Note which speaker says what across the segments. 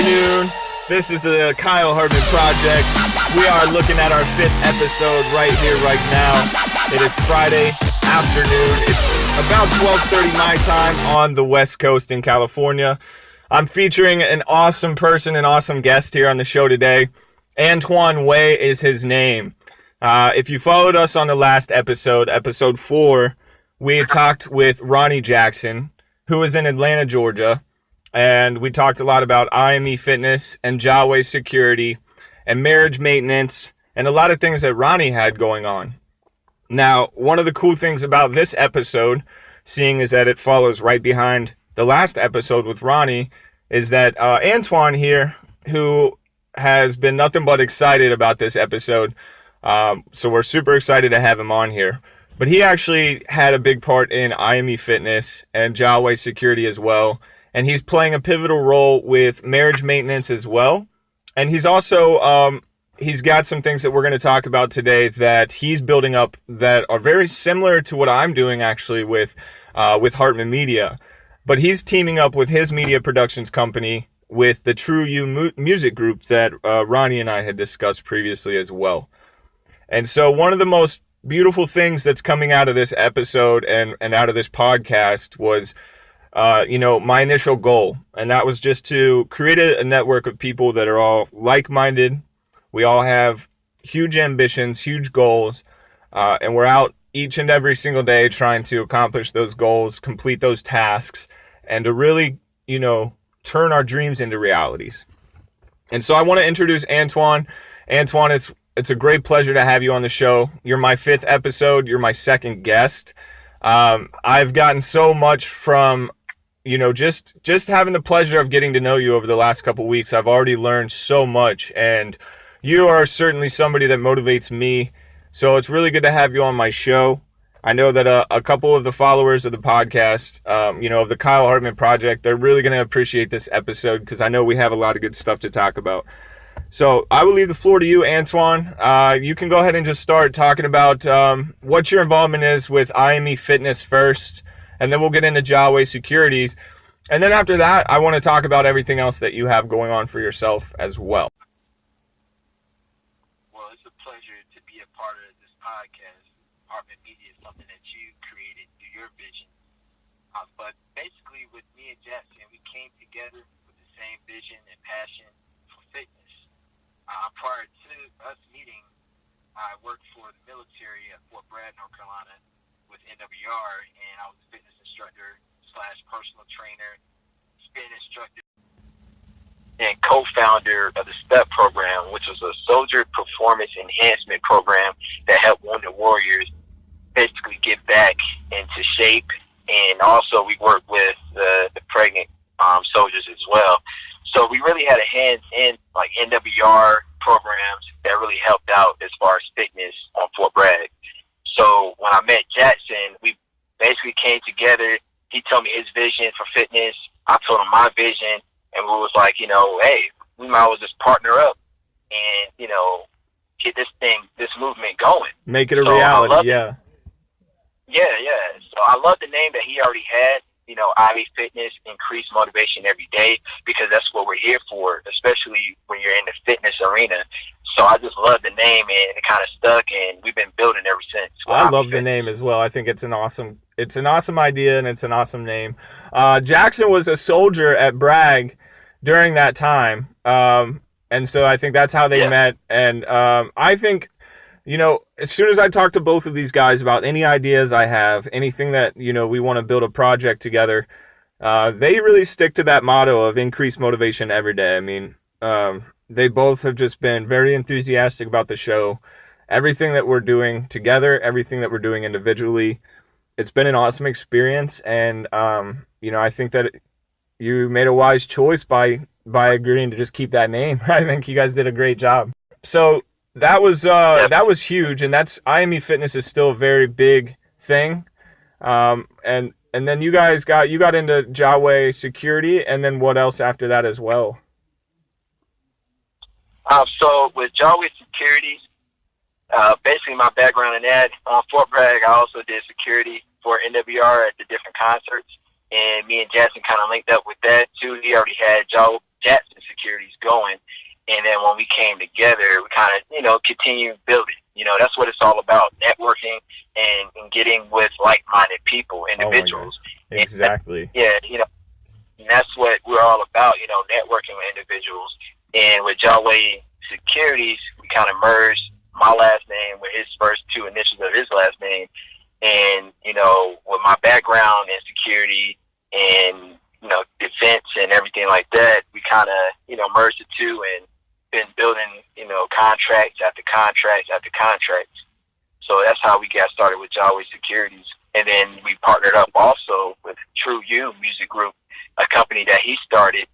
Speaker 1: afternoon. This is the Kyle Hartman Project. We are looking at our 5th episode right here, right now. It is Friday afternoon. It's about 12:30 my time on the West Coast in California. I'm featuring an awesome person, an awesome guest here on the show today. Antione Way is his name. If you followed us on the last episode, episode 4, we had talked with Ronnie Jackson, who is in Atlanta, Georgia. And we talked a lot about IME fitness and Jawway security and marriage maintenance and a lot of things that Ronnie had going on. Now, one of the cool things about this episode, seeing is that it follows right behind the last episode with Ronnie, is that Antione here, who has been nothing but excited about this episode, so we're super excited to have him on here. But he actually had a big part in IME fitness and Jawway security as well. And he's playing a pivotal role with marriage maintenance as well. And he's also, he's got some things that we're going to talk about today that he's building up that are very similar to what I'm doing actually with Hartman Media. But he's teaming up with his media productions company with the True You music group that Ronnie and I had discussed previously as well. And so one of the most beautiful things that's coming out of this episode and out of this podcast was my initial goal, and that was just to create a network of people that are all like-minded. We all have huge ambitions, huge goals, and we're out each and every single day trying to accomplish those goals, complete those tasks, and to really, turn our dreams into realities. And so I want to introduce Antione. Antione, it's a great pleasure to have you on the show. You're my 5th episode. You're my 2nd guest. I've gotten so much from just having the pleasure of getting to know you over the last couple weeks. I've already learned so much, and you are certainly somebody that motivates me. So it's really good to have you on my show. I know that a couple of the followers of the podcast, of the Kyle Hartman Project, they're really going to appreciate this episode because I know we have a lot of good stuff to talk about. So I will leave the floor to you, Antione. You can go ahead and just start talking about what your involvement is with IME Fitness first, and then we'll get into Jawway Securities. And then after that, I want to talk about everything else that you have going on for yourself as well.
Speaker 2: Well, it's a pleasure to be a part of this podcast. Hartman Media is something that you created through your vision. But basically, with me and Jackson, we came together with the same vision and passion for fitness. Prior to us meeting, I worked for the military at Fort Bragg, North Carolina, with NWR, and I was a fitness instructor / personal trainer, spin instructor, and co-founder of the STEP program, which was a soldier performance enhancement program that helped wounded warriors basically get back into shape. And also we worked with the pregnant soldiers as well. So we really had a hand in like NWR programs that really helped out as far as fitness on Fort Bragg. So when I met Jackson, we basically came together. He told me his vision for fitness. I told him my vision, and we was like, hey, we might as well just partner up and, get this movement going.
Speaker 1: Make it a reality, yeah.
Speaker 2: Yeah. So I love the name that he already had. IME Fitness, increase motivation every day, because that's what we're here for, especially when you're in the fitness arena. So I just love the name, and it kind of stuck, and we've been building ever since.
Speaker 1: I love the name as well. I think it's an awesome idea, and it's an awesome name. Jackson was a soldier at Bragg during that time, and so I think that's how they met. And I think, as soon as I talk to both of these guys about any ideas I have, anything that, we want to build a project together, they really stick to that motto of increase motivation every day. I mean, they both have just been very enthusiastic about the show, everything that we're doing together, everything that we're doing individually. It's been an awesome experience. And, I think that you made a wise choice by agreeing to just keep that name. I think you guys did a great job. So, that was huge, and that's IME Fitness is still a very big thing, and then you got into Jawway Security, and then what else after that as well?
Speaker 2: So with Jawway Security, basically my background in that, on Fort Bragg, I also did security for NWR at the different concerts, and me and Jackson kind of linked up with that too. He already had Jackson Security came together, we kind of, continued building. That's what it's all about, networking and getting with like-minded people, individuals.
Speaker 1: Oh, exactly.
Speaker 2: And that's what we're all about, networking with individuals. And with Yahweh Securities, we kind of merged my last name with his first two initials of his last name. And, with my background in security and, defense and everything like that, we kind of, merged the two and been building, contracts after contracts after contracts. So that's how we got started with Yahweh Securities. And then we partnered up also with True You Music Group, a company that he started,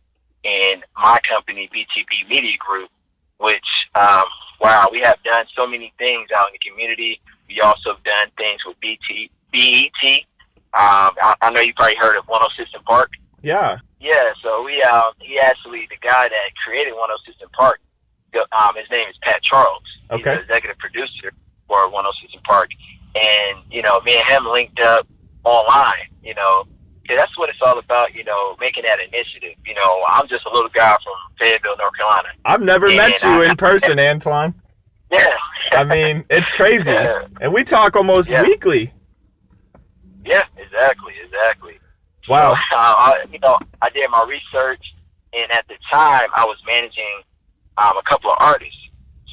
Speaker 2: and my company, BTB Media Group, which, we have done so many things out in the community. We also done things with BET. I know you probably heard of 106 in Park.
Speaker 1: Yeah.
Speaker 2: Yeah, so he actually, the guy that created 106 in Park, his name is Pat Charles. He's the executive producer for 106 in Park. And, me and him linked up online, because that's what it's all about, making that initiative. I'm just a little guy from Fayetteville, North Carolina.
Speaker 1: I've never met you in person, Antoine.
Speaker 2: Yeah.
Speaker 1: I mean, it's crazy. Yeah. And we talk almost weekly.
Speaker 2: Yeah, exactly.
Speaker 1: Wow.
Speaker 2: So, I did my research, and at the time, I was managing a couple of artists.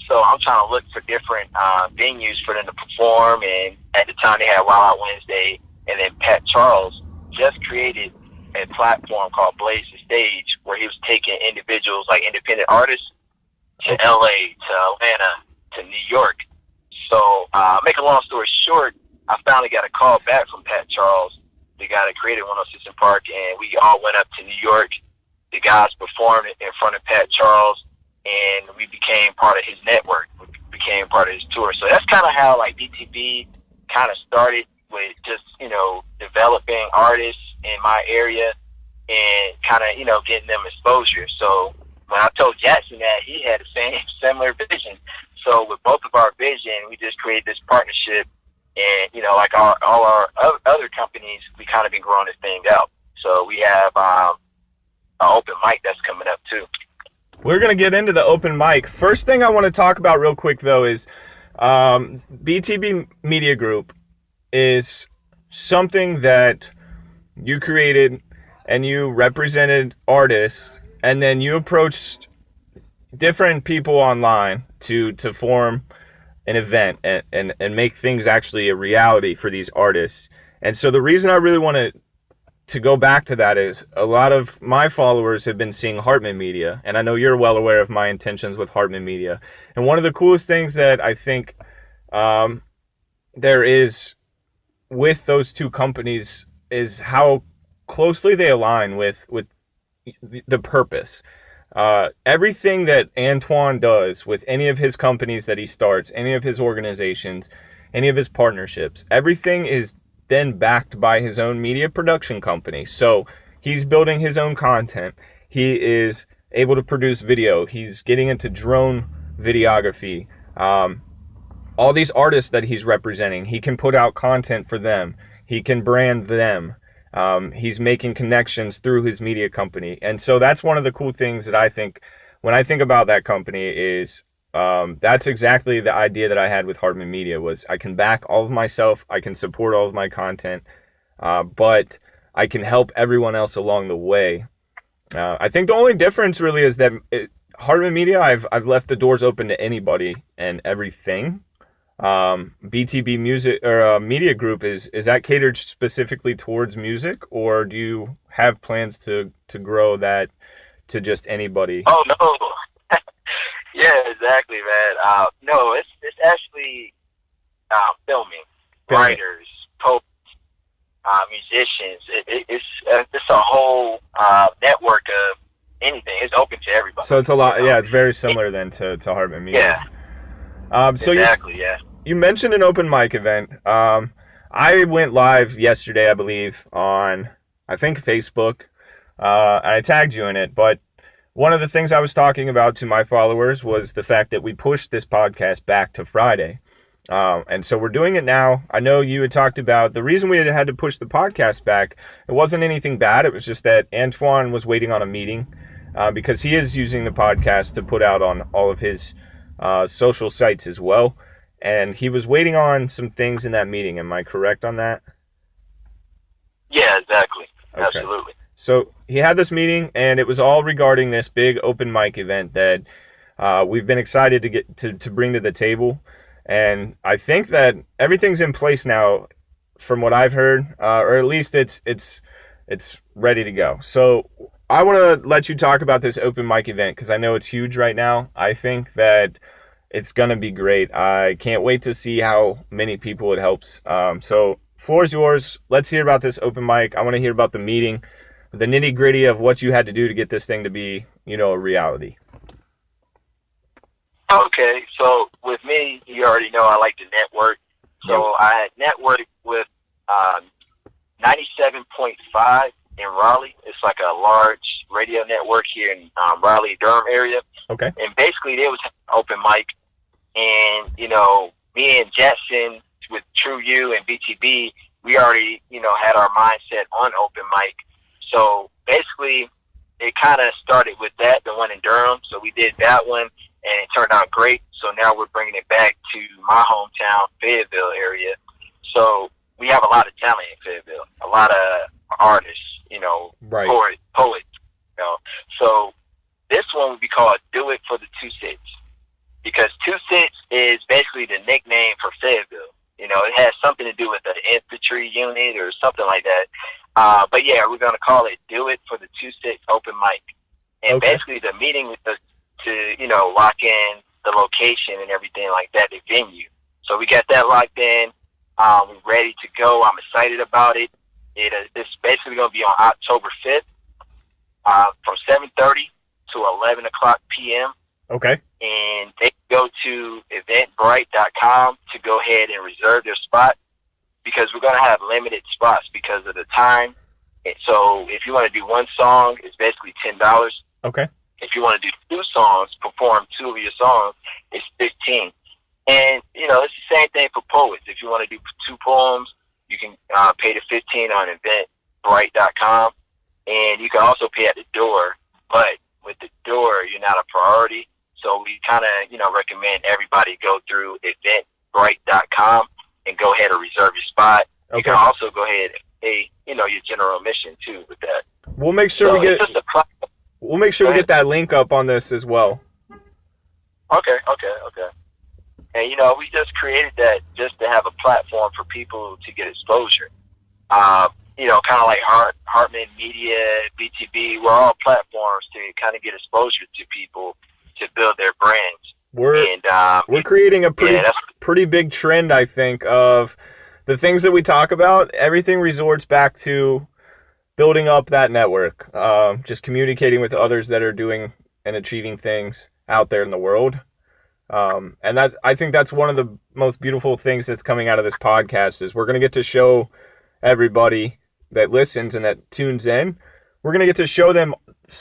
Speaker 2: So I'm trying to look for different venues for them to perform. And at the time, they had Wild Out Wednesday, and then Pat Charles just created a platform called Blaze the Stage, where he was taking individuals, like independent artists, to LA, to Atlanta, to New York. So, make a long story short, I finally got a call back from Pat Charles, the guy that created 106 in Park, and we all went up to New York. The guys performed in front of Pat Charles, and we became part of his network. We became part of his tour. So that's kind of how BTB kind of started, with just, developing artists in my area and kind of, getting them exposure. So when I told Jackson that, he had the same similar vision. So with both of our vision, we just created this partnership. And, like all our other companies, we kind of been growing this thing out. So we have an open mic that's coming up too.
Speaker 1: We're going to get into the open mic. First thing I want to talk about real quick, though, is BTB Media Group is something that you created, and you represented artists, and then you approached different people online to form an event and make things actually a reality for these artists. And so the reason I really want to go back to that is a lot of my followers have been seeing Hartman Media, and I know you're well aware of my intentions with Hartman Media. And one of the coolest things that I think there is with those two companies is how closely they align with the purpose. Everything that Antoine does with any of his companies that he starts, any of his organizations, any of his partnerships, everything is then backed by his own media production company. So he's building his own content. He is able to produce video. He's getting into drone videography. All these artists that he's representing, he can put out content for them. He can brand them. He's making connections through his media company. And so that's one of the cool things that I think, when I think about that company, is that's exactly the idea that I had with Hartman Media, was I can back all of myself, I can support all of my content, but I can help everyone else along the way. I think the only difference really is that Hartman Media, I've left the doors open to anybody and everything. BTB Music or Media Group, is that catered specifically towards music, or do you have plans to grow that to just anybody?
Speaker 2: Oh no, yeah, exactly, man. No, it's actually filming, writers, poets, musicians. It's a whole network of anything. It's open to everybody.
Speaker 1: So it's a lot. Yeah, it's very similar then to Hartman Media.
Speaker 2: Yeah.
Speaker 1: So
Speaker 2: exactly. Yeah.
Speaker 1: You mentioned an open mic event. I went live yesterday, I believe, on, I think, Facebook. I tagged you in it. But one of the things I was talking about to my followers was the fact that we pushed this podcast back to Friday. And so we're doing it now. I know you had talked about the reason we had to push the podcast back. It wasn't anything bad. It was just that Antoine was waiting on a meeting. because he is using the podcast to put out on all of his social sites as well. And he was waiting on some things in that meeting. Am I correct on that?
Speaker 2: Yeah, exactly.
Speaker 1: Okay.
Speaker 2: Absolutely.
Speaker 1: So he had this meeting, and it was all regarding this big open mic event that we've been excited to get to bring to the table. And I think that everything's in place now, from what I've heard, or at least it's ready to go. So I want to let you talk about this open mic event because I know it's huge right now. I think that it's going to be great. I can't wait to see how many people it helps. So floor's yours. Let's hear about this open mic. I want to hear about the meeting, the nitty gritty of what you had to do to get this thing to be, a reality.
Speaker 2: Okay, so with me, you already know I like to network. So I networked with 97.5 in Raleigh. It's like a large radio network here in Raleigh, Durham area.
Speaker 1: Okay.
Speaker 2: And basically, there was an open mic. And, me and Jetson with True U and BTB, we already, had our mindset on open mic. So basically, it kind of started with that, the one in Durham. So we did that one, and it turned out great. So now we're bringing it back to my hometown, Fayetteville area. So we have a lot of talent in Fayetteville, a lot of artists,
Speaker 1: right.
Speaker 2: poets. So this one would be called Do It for the Two Sits, because Two Sits is basically the nickname for Fayetteville. It has something to do with the infantry unit or something like that. But yeah, we're going to call it Do It for the Two Sits Open Mic. And basically the meeting was to, lock in the location and everything like that, the venue. So we got that locked in. We're ready to go. I'm excited about it. It's basically going to be on October 5th from 7:30 to 11 o'clock p.m.
Speaker 1: Okay.
Speaker 2: And they go to eventbrite.com to go ahead and reserve their spot, because we're going to have limited spots because of the time. And so if you want to do one song, it's basically $10.
Speaker 1: Okay.
Speaker 2: If you want to do two songs, perform two of your songs, it's $15. And, it's the same thing for poets. If you want to do two poems, you can pay the $15 on eventbrite.com. And you can also pay at the door. But with the door, you're not a priority. So we kind of, recommend everybody go through eventbrite.com and go ahead and reserve your spot. Okay. You can also go ahead and pay, your general admission too with that.
Speaker 1: We'll make sure we get that link up on this as well.
Speaker 2: Okay. And, we just created that just to have a platform for people to get exposure. Kind of like Hartman Media, BTB, we're all platforms to kind of get exposure to people to build their brands. We're creating a pretty big trend, I think, of the things that we talk about. Everything resorts back to building up that network, just communicating with others that are doing and achieving things out there in the world. And I think that's one of the most beautiful things that's coming out of this podcast is we're going to get to show everybody that listens and that tunes in. We're going to get to show them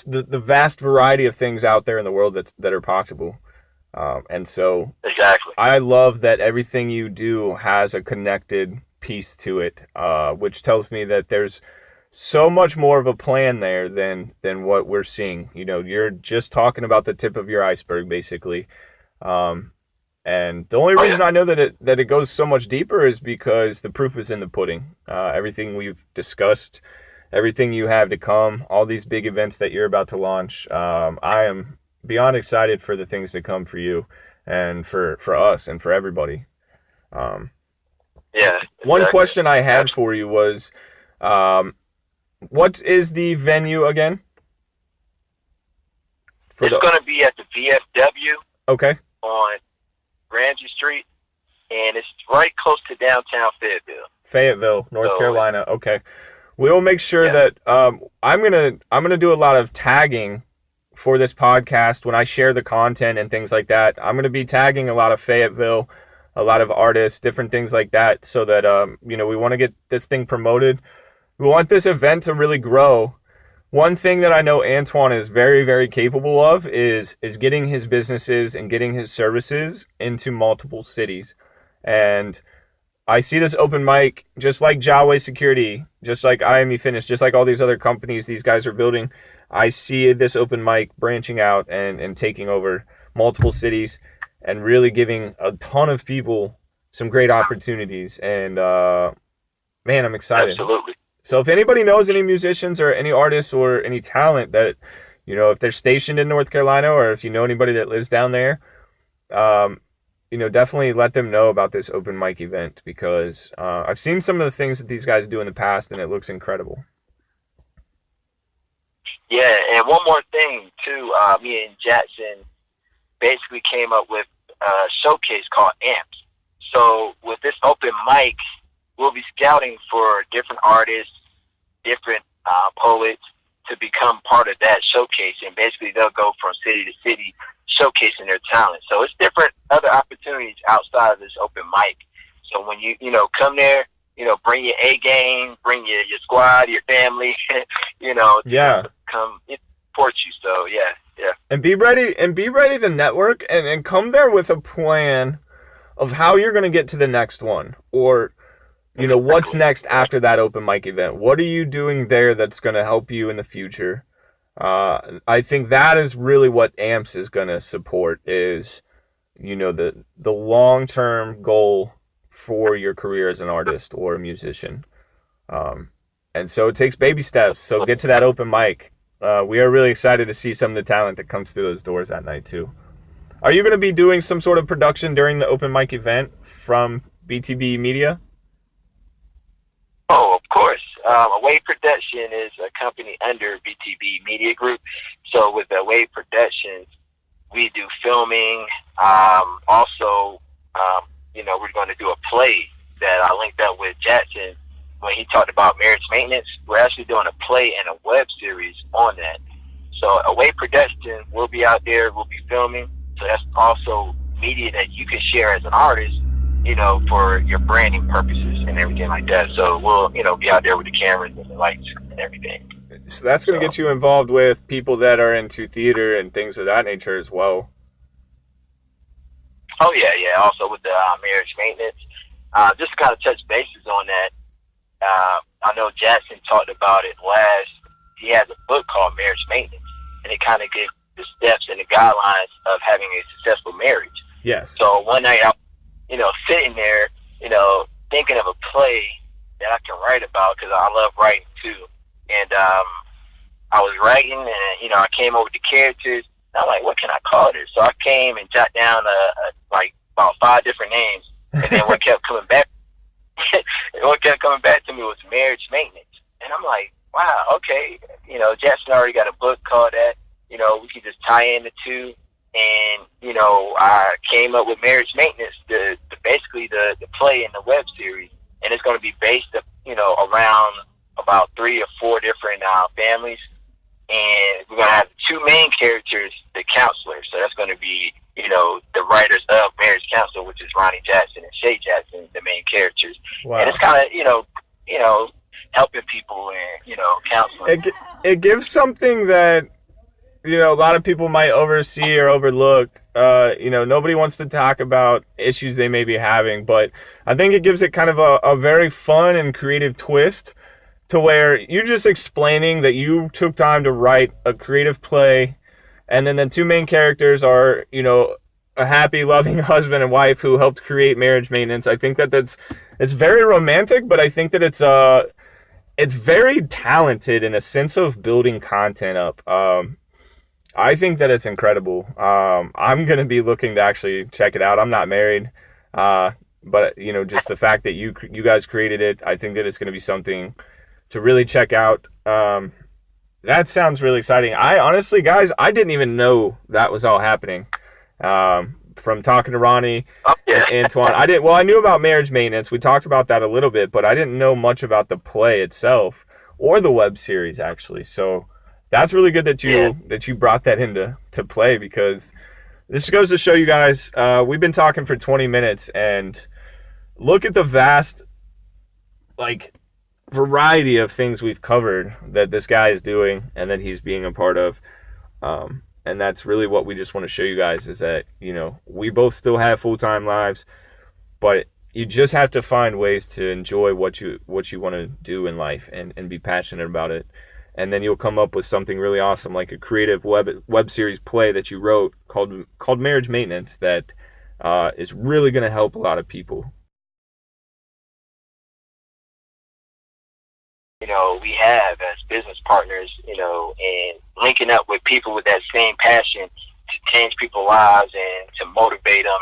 Speaker 2: the vast variety of things out there in the world that are possible. And so exactly, I love that everything you do has a connected piece to it, which tells me that there's so much more of a plan there than what we're seeing. You're just talking about the tip of your iceberg, basically. And the only reason I know that it goes so much deeper is because the proof is in the pudding. Everything we've discussed, everything you have to come, all these big events that you're about to launch. I am beyond excited for the things that come for you and for us and for everybody. One question I had for you was, what is the venue again? It's going to be at the VFW. Okay. On Ramsey Street, and it's right close to downtown Fayetteville, North Carolina. Okay. We'll make sure that I'm gonna do a lot of tagging for this podcast when I share the content and things like that. I'm gonna be tagging a lot of Fayetteville, a lot of artists, different things like that, so that we want to get this thing promoted. We want this event to really grow. One thing that I know Antoine is very, very capable of is getting his businesses and getting his services into multiple cities. And I see this open mic, just like Jawway Security, just like IME Fitness, just like all these other companies these guys are building.
Speaker 1: I see this open mic branching out and taking over multiple cities and really giving a ton of people some great opportunities. And man, I'm excited.
Speaker 2: Absolutely.
Speaker 1: So if anybody knows any musicians or any artists or any talent that, if they're stationed in North Carolina, or if you know anybody that lives down there, definitely let them know about this open mic event, because I've seen some of the things that these guys do in the past, and it looks incredible.
Speaker 2: Yeah, and one more thing too. Me and Jackson basically came up with a showcase called Amps. So with this open mic, we'll be scouting for different artists, different poets to become part of that showcase, and basically they'll go from city to city showcasing their talent. So it's different other opportunities outside of this open mic. So when you come there, bring your A game, bring your squad, your family, come support you. So yeah.
Speaker 1: And be ready to network and come there with a plan of how you're going to get to the next one, or what's next after that open mic event. What are you doing there that's going to help you in the future? I think that is really what AMPS is going to support, is the long-term goal for your career as an artist or a musician. And so it takes baby steps. So get to that open mic. We are really excited to see some of the talent that comes through those doors that night too. Are you going to be doing some sort of production during the open mic event from BTB Media?
Speaker 2: Oh, of course. Away Production is a company under BTB Media Group. So with Away Productions, we do filming. Also, we're going to do a play that I linked up with Jackson when he talked about marriage maintenance. We're actually doing a play and a web series on that. So Away Production will be out there. We'll be filming. So that's also media that you can share as an artist, for your branding purposes and everything like that. So we'll, be out there with the cameras and the lights and everything.
Speaker 1: So that's going to get you involved with people that are into theater and things of that nature as well.
Speaker 2: Oh, yeah. Also with the marriage maintenance. Just to kind of touch bases on that, I know Jackson talked about it last. He has a book called Marriage Maintenance, and it kind of gives the steps and the guidelines of having a successful marriage.
Speaker 1: Yes.
Speaker 2: So one night I sitting there, thinking of a play that I can write about, because I love writing too. And I was writing, and I came over with the characters. And I'm like, what can I call this? So I came and jot down about 5 different names, and then what kept coming back to me was marriage maintenance. And I'm like, wow, okay. Jackson already got a book called that. We could just tie in the two. And, I came up with marriage maintenance, basically the play in the web series. And it's going to be based, around about 3 or 4 different families. And we're going to have 2 main characters, the counselors. So that's going to be, the writers of Marriage Counsel, which is Ronnie Jackson and Shay Jackson, the main characters. Wow. And it's kind of, helping people and, counseling.
Speaker 1: It gives something that, a lot of people might oversee or overlook. Nobody wants to talk about issues they may be having, but I think it gives it kind of a very fun and creative twist, to where you're just explaining that you took time to write a creative play, and then the 2 main characters are, a happy, loving husband and wife who helped create marriage maintenance. I think that it's very romantic, but I think that it's very talented in a sense of building content up. I think that it's incredible. I'm going to be looking to actually check it out. I'm not married, but just the fact that you guys created it, I think that it's going to be something to really check out. That sounds really exciting. I honestly, guys, I didn't even know that was all happening. From talking to Ronnie and Antoine, I knew about marriage maintenance. We talked about that a little bit, but I didn't know much about the play itself or the web series, actually. So that's really good that you brought that into play, because this goes to show you guys, we've been talking for 20 minutes, and look at the vast variety of things we've covered that this guy is doing and that he's being a part of. And that's really what we just want to show you guys, is that, we both still have full-time lives, but you just have to find ways to enjoy what you want to do in life and be passionate about it. and then you'll come up with something really awesome, like a creative web series play that you wrote called Marriage Maintenance that is really going to help a lot of people.
Speaker 2: We have as business partners, and linking up with people with that same passion to change people's lives and to motivate them.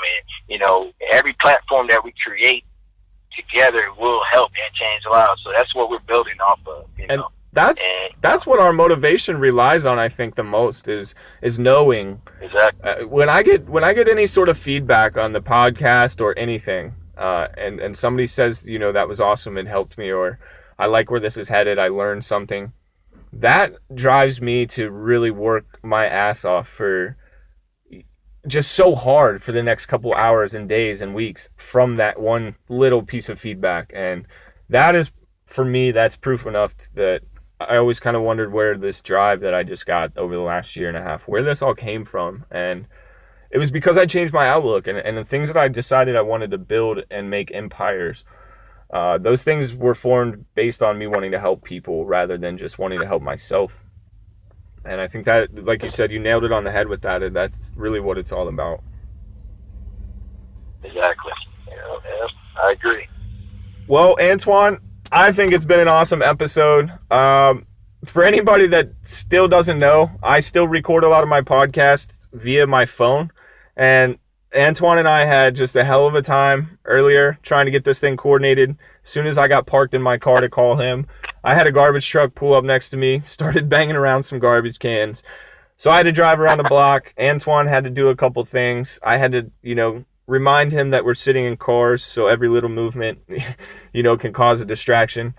Speaker 2: And, every platform that we create together will help and change lives. So that's what we're building off of,
Speaker 1: And that's what our motivation relies on, I think, the most is knowing.
Speaker 2: Exactly.
Speaker 1: When I get any sort of feedback on the podcast or anything, and somebody says, that was awesome, it helped me, or I like where this is headed, I learned something, that drives me to really work my ass off for just so hard for the next couple hours and days and weeks from that one little piece of feedback. And that is, for me, that's proof enough that I always kind of wondered where this drive that I just got over the last year and a half, where this all came from. And it was because I changed my outlook and the things that I decided I wanted to build and make empires. Those things were formed based on me wanting to help people rather than just wanting to help myself. And I think that, like you said, you nailed it on the head with that. And that's really what it's all about.
Speaker 2: Exactly. I agree.
Speaker 1: Well, Antoine, I think it's been an awesome episode. For anybody that still doesn't know, I still record a lot of my podcasts via my phone. And Antoine and I had just a hell of a time earlier trying to get this thing coordinated. As soon as I got parked in my car to call him, I had a garbage truck pull up next to me, started banging around some garbage cans. So I had to drive around the block. Antoine had to do a couple things. I had to, remind him that we're sitting in cars, so every little movement, can cause a distraction.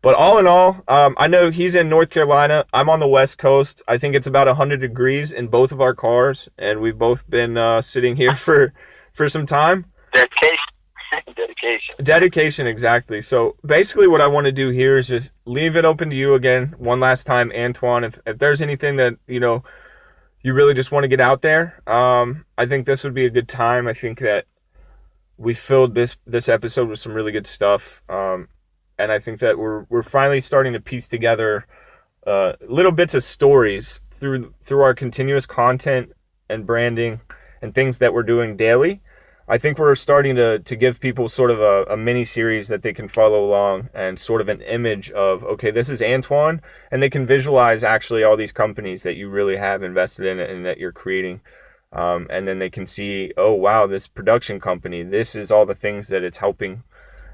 Speaker 1: But all in all, I know he's in North Carolina. I'm on the West Coast. I think it's about 100 degrees in both of our cars, and we've both been sitting here for some time. Dedication, exactly. So basically what I want to do here is just leave it open to you again one last time, Antoine. If there's anything that, you really just want to get out there, I think this would be a good time. I think that we filled this episode with some really good stuff. And I think that we're finally starting to piece together little bits of stories through our continuous content and branding and things that we're doing daily. I think we're starting to give people sort of a mini series that they can follow along and sort of an image of, okay, this is Antoine, and they can visualize actually all these companies that you really have invested in and that you're creating. And then they can see, oh, wow, this production company, this is all the things that it's helping.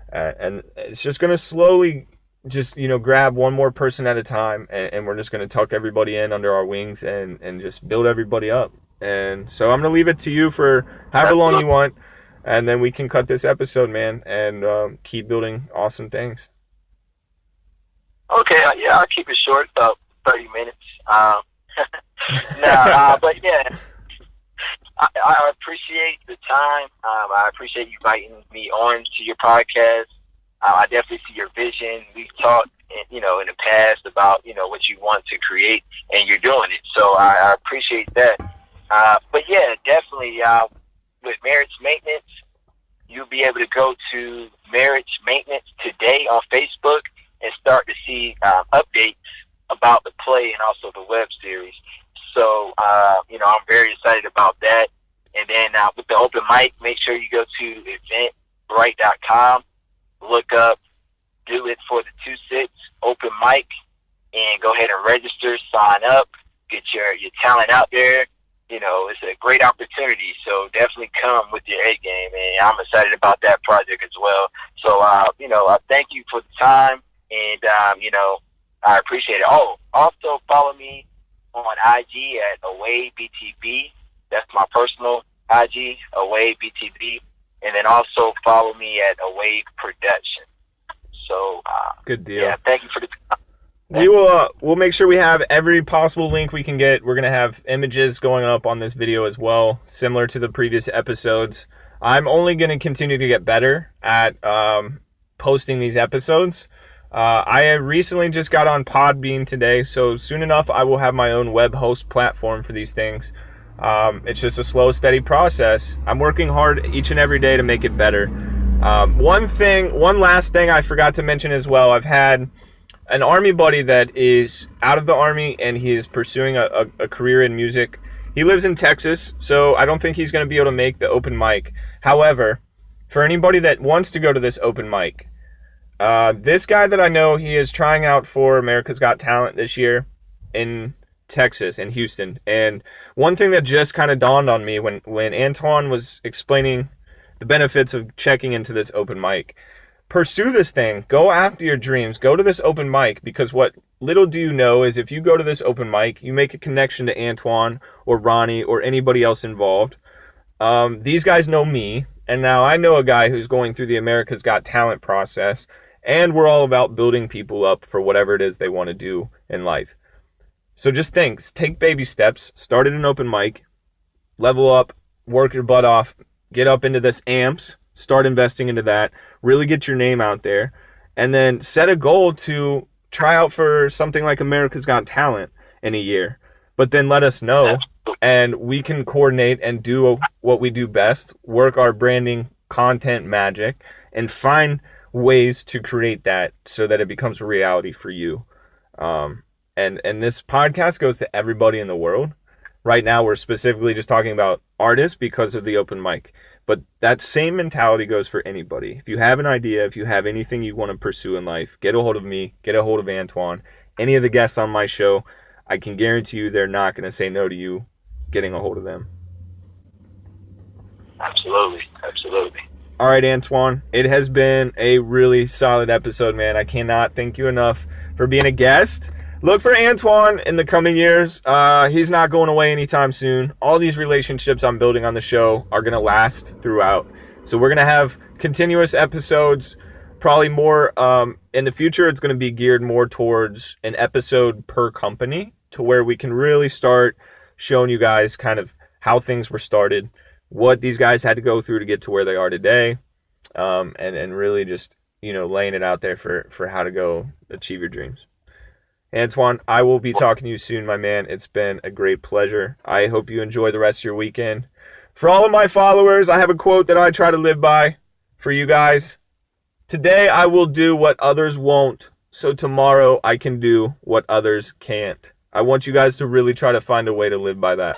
Speaker 1: And it's just going to slowly just, grab one more person at a time, and we're just going to tuck everybody in under our wings and just build everybody up. And so I'm going to leave it to you for however long you want, and then we can cut this episode, man, and keep building awesome things.
Speaker 2: Okay, yeah, I'll keep it short, about 30 minutes. But yeah, I appreciate the time. I appreciate you inviting me on to your podcast. I definitely see your vision. We've talked, in the past about, what you want to create, and you're doing it. So I appreciate that. But yeah, definitely with Marriage Maintenance, you'll be able to go to Marriage Maintenance today on Facebook and start to see updates about the play and also the web series. So, I'm very excited about that. And then with the open mic, make sure you go to eventbrite.com, look up, do it for the 2-6 open mic, and go ahead and register, sign up, get your talent out there. It's a great opportunity, so definitely come with your A game, and I'm excited about that project as well. So, I thank you for the time, and, I appreciate it. Oh, also follow me on IG at AwayBTB. That's my personal IG, AwayBTB, and then also follow me at Away Production. So,
Speaker 1: good deal.
Speaker 2: Yeah, thank you for the time.
Speaker 1: We'll make sure we have every possible link we can get. We're going to have images going up on this video as well, similar to the previous episodes. I'm only going to continue to get better at posting these episodes. I recently just got on Podbean today, so soon enough I will have my own web host platform for these things. It's just a slow, steady process. I'm working hard each and every day to make it better. One last thing I forgot to mention as well. I've had an army buddy that is out of the army and he is pursuing a career in music. He lives in Texas, so I don't think he's going to be able to make the open mic. However, for anybody that wants to go to this open mic, this guy that I know, he is trying out for America's Got Talent this year in Texas, in Houston. And one thing that just kind of dawned on me when Antoine was explaining the benefits of checking into this open mic, pursue this thing, go after your dreams, go to this open mic, because what little do you know is if you go to this open mic, you make a connection to Antoine or Ronnie or anybody else involved. These guys know me, and now I know a guy who's going through the America's Got Talent process, and we're all about building people up for whatever it is they want to do in life. So just take baby steps, start at an open mic, level up, work your butt off, get up into this amps, start investing into that, really get your name out there, and then set a goal to try out for something like America's Got Talent in a year. But then let us know, and we can coordinate and do what we do best, work our branding, content magic, and find ways to create that so that it becomes a reality for you. And this podcast goes to everybody in the world. Right now, we're specifically just talking about artists because of the open mic. But that same mentality goes for anybody. If you have an idea, if you have anything you want to pursue in life, get a hold of me, get a hold of Antoine. Any of the guests on my show, I can guarantee you they're not going to say no to you getting a hold of them.
Speaker 2: Absolutely.
Speaker 1: All right, Antoine, it has been a really solid episode, man. I cannot thank you enough for being a guest. Look for Antoine in the coming years. He's not going away anytime soon. All these relationships I'm building on the show are going to last throughout. So we're going to have continuous episodes, probably more in the future. It's going to be geared more towards an episode per company to where we can really start showing you guys kind of how things were started, what these guys had to go through to get to where they are today, and really just, laying it out there for how to go achieve your dreams. Antoine, I will be talking to you soon, my man. It's been a great pleasure. I hope you enjoy the rest of your weekend. For all of my followers, I have a quote that I try to live by for you guys. Today I will do what others won't, so tomorrow I can do what others can't. I want you guys to really try to find a way to live by that.